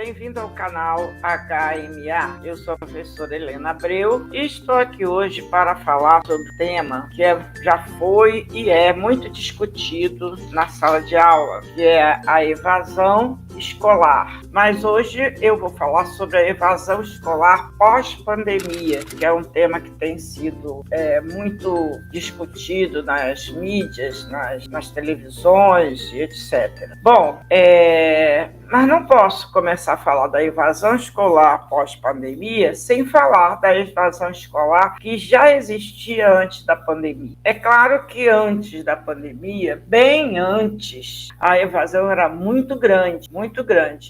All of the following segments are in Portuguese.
bem-vindo ao canal HMA. Eu sou a professora Helena Abreu e estou aqui hoje para falar sobre um tema que já foi e é muito discutido na sala de aula, que é a evasão escolar. Mas hoje eu vou falar sobre a evasão escolar pós-pandemia, que é um tema que tem sido muito discutido nas mídias, nas televisões e etc. Bom, mas não posso começar a falar da evasão escolar pós-pandemia sem falar da evasão escolar que já existia antes da pandemia. É claro que antes da pandemia, bem antes, a evasão era muito grande.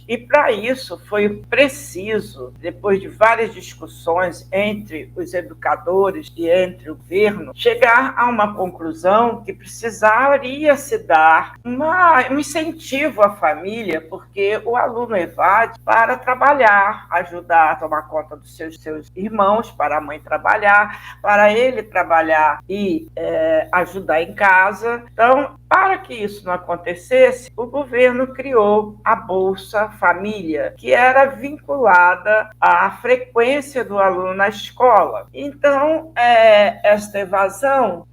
E para isso foi preciso, depois de várias discussões entre os educadores e entre o governo, chegar a uma conclusão que precisaria se dar um incentivo à família, porque o aluno evade para trabalhar, ajudar a tomar conta dos seus irmãos, para a mãe trabalhar, para ele trabalhar e ajudar em casa. Então, para que isso não acontecesse, o governo criou a Bolsa Família, que era vinculada à frequência do aluno na escola. Então, esta evasão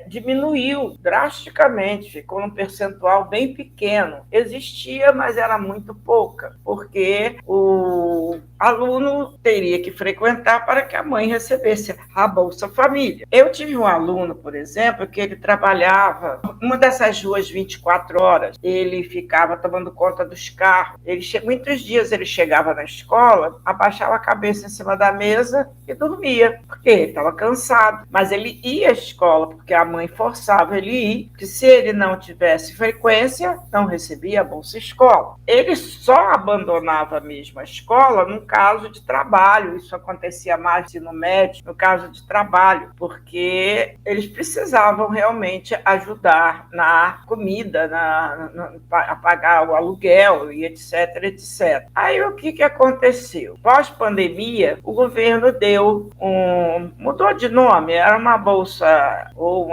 diminuiu drasticamente, ficou num percentual bem pequeno. Existia, mas era muito pouca, porque o aluno teria que frequentar para que a mãe recebesse a Bolsa Família. Eu tive um aluno, por exemplo, que ele trabalhava uma dessas ruas 24 horas, ele ficava tomando conta dos carros. Muitos dias ele chegava na escola, abaixava a cabeça em cima da mesa e dormia, porque ele estava cansado. Mas ele ia à escola, porque a mãe forçava ele ir, porque se ele não tivesse frequência, não recebia a Bolsa Escola. Ele só abandonava mesmo a escola no caso de trabalho, isso acontecia mais no ensino médio, no caso de trabalho, porque eles precisavam realmente ajudar na comida, a pagar o aluguel e etc, etc. Aí o que aconteceu? Pós-pandemia, o governo mudou de nome, era uma bolsa, o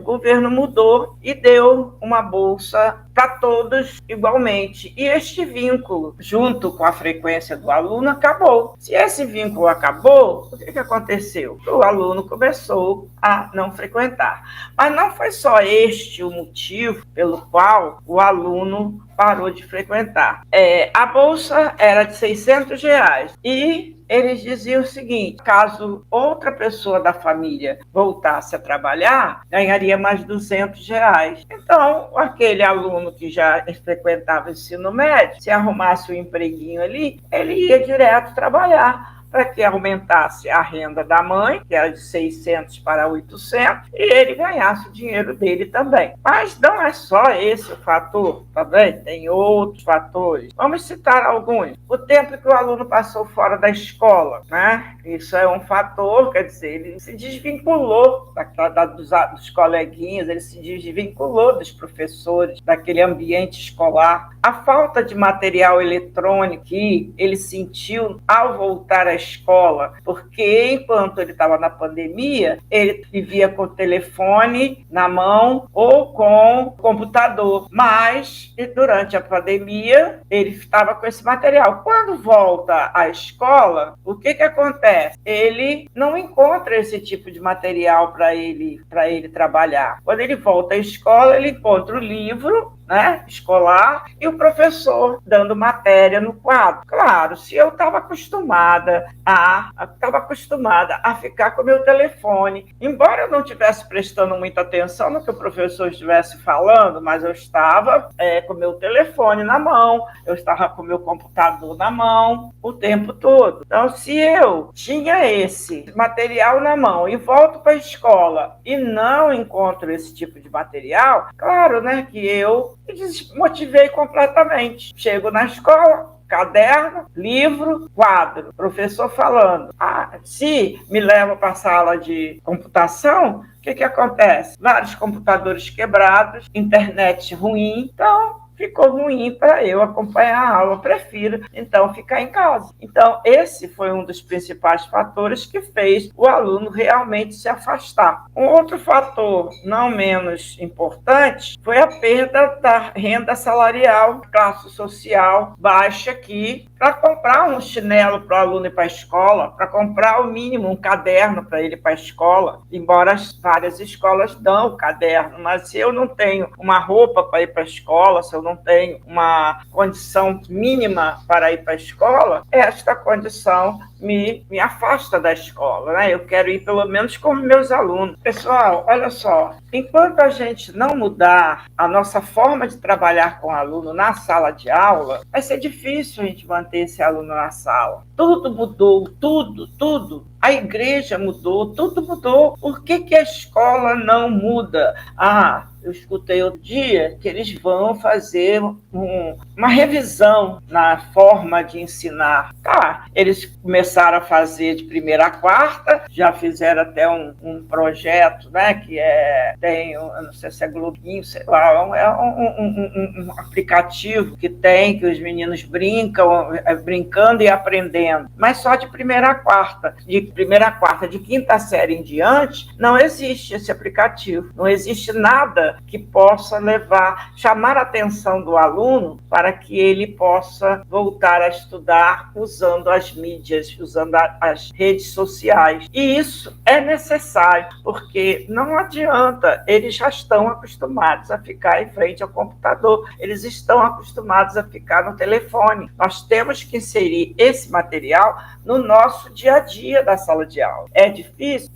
governo mudou e deu uma bolsa para todos igualmente. E este vínculo, junto com a frequência do aluno, acabou. Se esse vínculo acabou, o que aconteceu? O aluno começou a não frequentar. Mas não foi só este o motivo pelo qual o aluno parou de frequentar. A bolsa era de R$600 e eles diziam o seguinte: caso outra pessoa da família voltasse a trabalhar, ganharia mais R$200. Então, aquele aluno que já frequentava o ensino médio, se arrumasse um empreguinho ali, ele ia direto trabalhar, para que aumentasse a renda da mãe, que era de 600 para 800, e ele ganhasse o dinheiro dele também. Mas não é só esse o fator, também tem outros fatores. Vamos citar alguns. O tempo que o aluno passou fora da escola, né? Isso é um fator, quer dizer, ele se desvinculou dos coleguinhas, ele se desvinculou dos professores, daquele ambiente escolar. A falta de material eletrônico que ele sentiu ao voltar à escola, porque enquanto ele estava na pandemia, ele vivia com o telefone na mão ou com o computador, mas durante a pandemia ele estava com esse material. Quando volta à escola, o que acontece? Ele não encontra esse tipo de material para ele trabalhar. Quando ele volta à escola, ele encontra o livro, né, escolar, e o professor dando matéria no quadro. Claro, se eu estava acostumada a ficar com o meu telefone, embora eu não estivesse prestando muita atenção no que o professor estivesse falando, mas eu estava com o meu telefone na mão, eu estava com o meu computador na mão o tempo todo. Então, se eu tinha esse material na mão e volto para a escola e não encontro esse tipo de material, claro, né, que eu me desmotivei completamente. Chego na escola, caderno, livro, quadro, professor falando. Se me leva para a sala de computação, o que acontece? Vários computadores quebrados, internet ruim. Então, ficou ruim para eu acompanhar a aula, prefiro então ficar em casa. Então, esse foi um dos principais fatores que fez o aluno realmente se afastar. Um outro fator não menos importante foi a perda da renda salarial, classe social baixa aqui, para comprar um chinelo para o aluno ir para a escola, para comprar o mínimo um caderno para ele ir para a escola, embora várias escolas dão o caderno, mas se eu não tenho uma roupa para ir para a escola, se eu não tenho uma condição mínima para ir para a escola, esta condição me afasta da escola, né? Eu quero ir pelo menos com os meus alunos. Pessoal, olha só, enquanto a gente não mudar a nossa forma de trabalhar com o aluno na sala de aula, vai ser difícil a gente manter esse aluno na sala. Tudo mudou, tudo. A igreja mudou, tudo mudou. Por que a escola não muda? Eu escutei outro dia que eles vão fazer uma revisão na forma de ensinar. Eles começaram a fazer de primeira a quarta, já fizeram até um projeto, né, que tem, eu não sei se é Globinho, sei lá, é um aplicativo que os meninos brincando e aprendendo, mas só de primeira a quarta. De quinta série em diante, não existe esse aplicativo, não existe nada que possa chamar a atenção do aluno para que ele possa voltar a estudar usando as mídias, usando as redes sociais. E isso é necessário, porque não adianta, eles já estão acostumados a ficar em frente ao computador, eles estão acostumados a ficar no telefone. Nós temos que inserir esse material no nosso dia a dia da sala de aula. É difícil?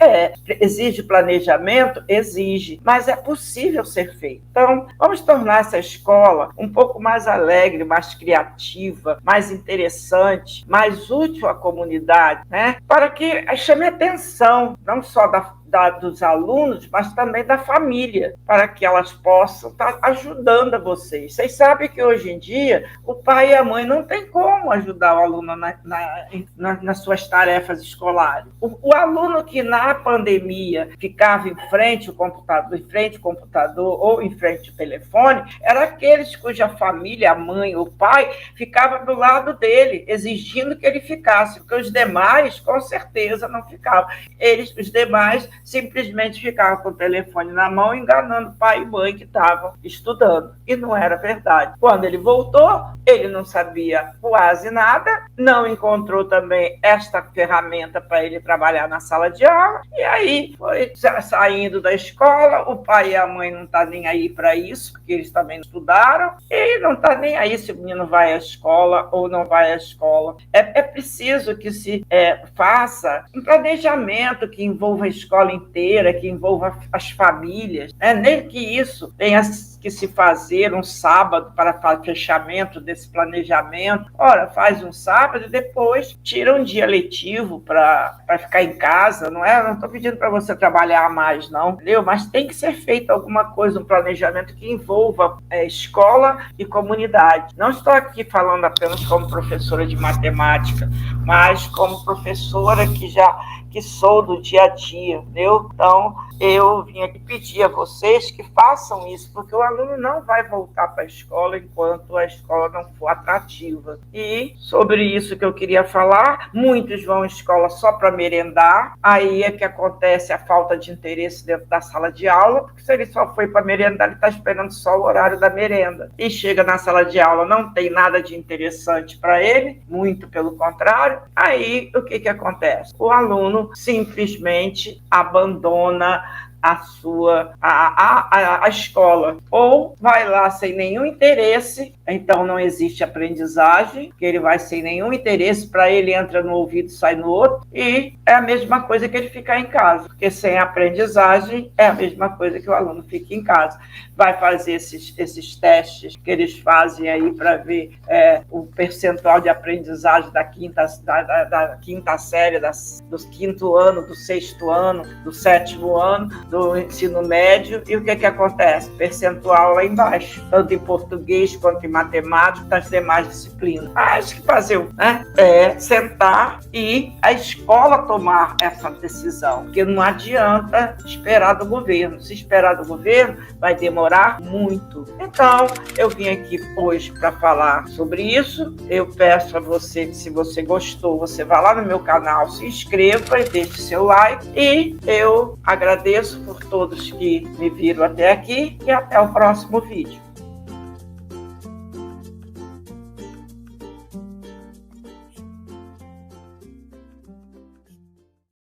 Exige planejamento? Exige, mas é possível ser feito. Então, vamos tornar essa escola um pouco mais alegre, mais criativa, mais interessante, mais útil à comunidade, né? Para que chame a atenção, não só dos alunos, mas também da família, para que elas possam estar ajudando vocês. Vocês sabem que hoje em dia o pai e a mãe não tem como ajudar o aluno nas suas tarefas escolares. O aluno que na pandemia ficava em frente ao computador ou em frente ao telefone, era aqueles cuja família, a mãe ou o pai, ficava do lado dele, exigindo que ele ficasse, porque os demais, com certeza, não ficavam. Os demais simplesmente ficavam com o telefone na mão, enganando pai e mãe que estavam estudando. E não era verdade. Quando ele voltou, ele não sabia quase nada, não encontrou também esta ferramenta para ele trabalhar na sala de aula, e aí foi saindo da escola, o pai e a mãe não estão nem aí para isso, porque eles também estudaram, e não está nem aí se o menino vai à escola ou não vai à escola. É preciso que se faça um planejamento que envolva a escola inteira, que envolva as famílias, nem que isso tenha que se fazer um sábado para fechamento desse planejamento. Ora, faz um sábado e depois tira um dia letivo para ficar em casa, não é? Não estou pedindo para você trabalhar mais, não, entendeu? Mas tem que ser feito alguma coisa, um planejamento que envolva escola e comunidade. Não estou aqui falando apenas como professora de matemática, mas como professora que sou do dia a dia, entendeu? Então, eu vim aqui pedir a vocês que façam isso, porque o aluno não vai voltar para a escola enquanto a escola não for atrativa. E sobre isso que eu queria falar, muitos vão à escola só para merendar, aí é que acontece a falta de interesse dentro da sala de aula, porque se ele só foi para merendar, ele está esperando só o horário da merenda. E chega na sala de aula, não tem nada de interessante para ele, muito pelo contrário. Aí, o que acontece? O aluno simplesmente abandona a escola, ou vai lá sem nenhum interesse, então não existe aprendizagem, que ele vai sem nenhum interesse, para ele entra no ouvido e sai no outro, e é a mesma coisa que ele ficar em casa, porque sem aprendizagem é a mesma coisa que o aluno fica em casa. Vai fazer esses testes que eles fazem aí para ver o percentual de aprendizagem da quinta série, do quinto ano, do sexto ano, do sétimo ano. do ensino médio e o que acontece? Percentual lá embaixo, tanto em português quanto em matemática, das demais disciplinas. Acho que fazer, né? É sentar e a escola tomar essa decisão, porque não adianta esperar do governo. Se esperar do governo, vai demorar muito. Então, eu vim aqui hoje para falar sobre isso. Eu peço a você que, se você gostou, você vá lá no meu canal, se inscreva e deixe seu like. E eu agradeço por todos que me viram até aqui e até o próximo vídeo.